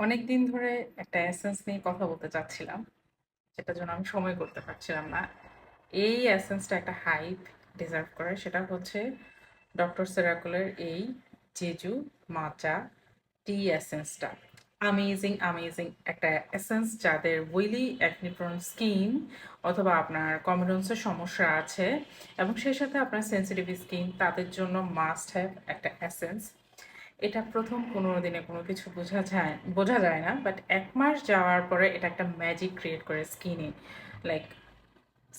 অনেকদিন ধরে একটা এসেন্স নিয়ে কথা বলতে চাচ্ছিলাম, যেটার জন্য আমি সময় করতে পারছিলাম না। এই এসেন্সটা একটা হাইপ ডিজার্ভ করে, সেটা হচ্ছে ডক্টর সেরাকুলের এই জেজু মাচা টি এসেন্সটা। আমেজিং আমেজিং একটা এসেন্স, যাদের উইলি অ্যাকনি প্রোন স্কিন অথবা আপনার কমিডন্সের সমস্যা আছে এবং সেই সাথে আপনার সেন্সিটিভ স্কিন, তাদের জন্য মাস্ট হ্যাভ একটা এসেন্স। এটা প্রথম 15 দিনে কোনো কিছু বোঝা যায় না, বাট 1 মাস যাওয়ার পরে এটা একটা ম্যাজিক ক্রিয়েট করে স্কিনে। লাইক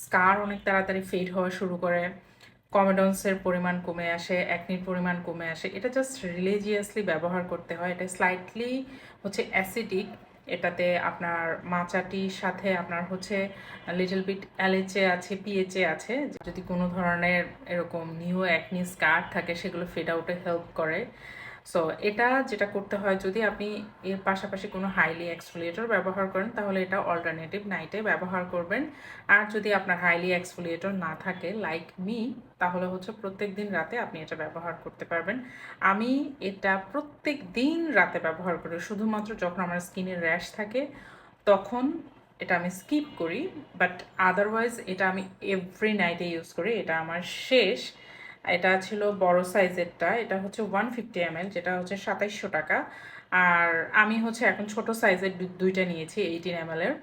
স্কার অনেক তাড়াতাড়ি ফেড হওয়া শুরু করে, কমেডন্সের পরিমাণ কমে আসে, অ্যাকনির পরিমাণ কমে আসে। এটা জাস্ট রিলিজিয়াসলি ব্যবহার করতে হয়। এটা স্লাইটলি হচ্ছে অ্যাসিডিক। এটাতে আপনার মাচাটির সাথে আপনার হচ্ছে লিটল বিট এলএচএ আছে, পিএচএ আছে। যদি কোনো ধরনের এরকম নিউ অ্যাকনি স্কার থাকে সেগুলো ফেড আউটে হেল্প করে। সো এটা যেটা করতে হয়, যদি আপনি এর পাশাপাশি কোনো হাইলি এক্সফোলিয়েটর ব্যবহার করেন তাহলে এটা অল্টারনেটিভ নাইটে ব্যবহার করবেন। আর যদি আপনার হাইলি এক্সফোলিয়েটর না থাকে লাইক মি, তাহলে হচ্ছে প্রত্যেক দিন রাতে আপনি এটা ব্যবহার করতে পারবেন। আমি এটা প্রত্যেক দিন রাতে ব্যবহার করি, শুধুমাত্র যখন আমার স্কিনে র্যাশ থাকে তখন এটা আমি স্কিপ করি। বাট আদারওয়াইজ এটা আমি এভরি নাইটে ইউজ করি। এটা আমার শেষ। এটা ছিল বড় সাইজেরটা, এটা হচ্ছে 150 ml, যেটা হচ্ছে 2700 টাকা। আর আমি হচ্ছে এখন ছোট সাইজের দুইটা নিয়েছি 18 ml এর,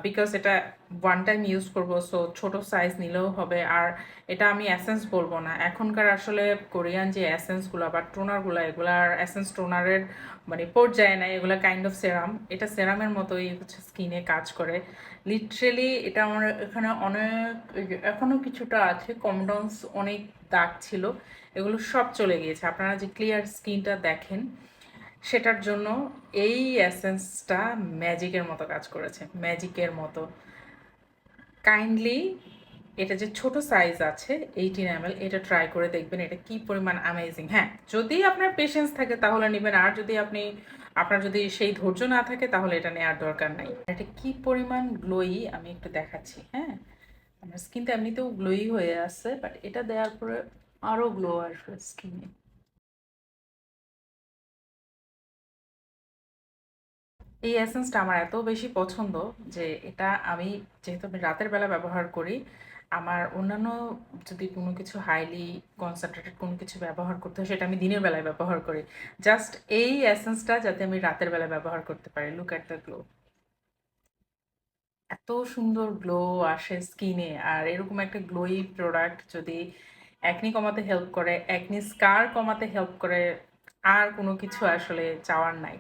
বিকজ এটা ওয়ান টাইম ইউজ করবো, সো ছোট সাইজ নিলেও হবে। আর এটা আমি অ্যাসেন্স বলবো না, এখনকার আসলে কোরিয়ান যে অ্যাসেন্সগুলো বা টোনারগুলো, এগুলার অ্যাসেন্স টোনারের মানে পর্যায়ে নাই, এগুলো কাইন্ড অফ সেরাম। এটা সেরামের মতোই হচ্ছে স্কিনে কাজ করে লিটারেলি। এটা আমার এখানে অনেক এখনো কিছুটা আছে, কমডন্স অনেক দাগ ছিল, এগুলো সব চলে গিয়েছে। আপনারা যে ক্লিয়ার স্কিনটা দেখেন সেটার জন্য এই এসেন্সটা ম্যাজিকের মতো কাজ করেছে, ম্যাজিকের মতো। কাইন্ডলি এটা যে ছোট সাইজ আছে 18 ml, এটা ট্রাই করে দেখবেন এটা কি পরিমাণ অ্যামেজিং। হ্যাঁ, যদি আপনার পেশেন্স থাকে তাহলে নেবেন, আর যদি আপনার যদি সেই ধৈর্য না থাকে তাহলে এটা নেওয়ার দরকার নাই। এটা কি পরিমাণ গ্লোই আমি একটু দেখাচ্ছি। হ্যাঁ, আমার স্কিনটা এমনিতেও গ্লোই হয়ে আছে, বাট এটা দেওয়ার পরে আরো গ্লো আসবে স্কিনে। এই এসেন্সটা আমার এত বেশি পছন্দ যে এটা আমি, যেহেতু আমি রাতের বেলা ব্যবহার করি, আমার অন্যান্য যদি কোনো কিছু হাইলি কনসেন্ট্রেটেড কোনো কিছু ব্যবহার করতে হয় সেটা আমি দিনের বেলায় ব্যবহার করি। জাস্ট এই এসেন্সটা যাতে আমি রাতের বেলা ব্যবহার করতে পারি। লুক অ্যাট দ্য গ্লো, এত সুন্দর গ্লো আসে স্কিনে। আর এরকম একটা গ্লোই প্রোডাক্ট যদি অ্যাকনি কমাতে হেল্প করে, অ্যাকনি স্কার কমাতে হেল্প করে, আর কোনো কিছু আসলে চাওয়ার নাই।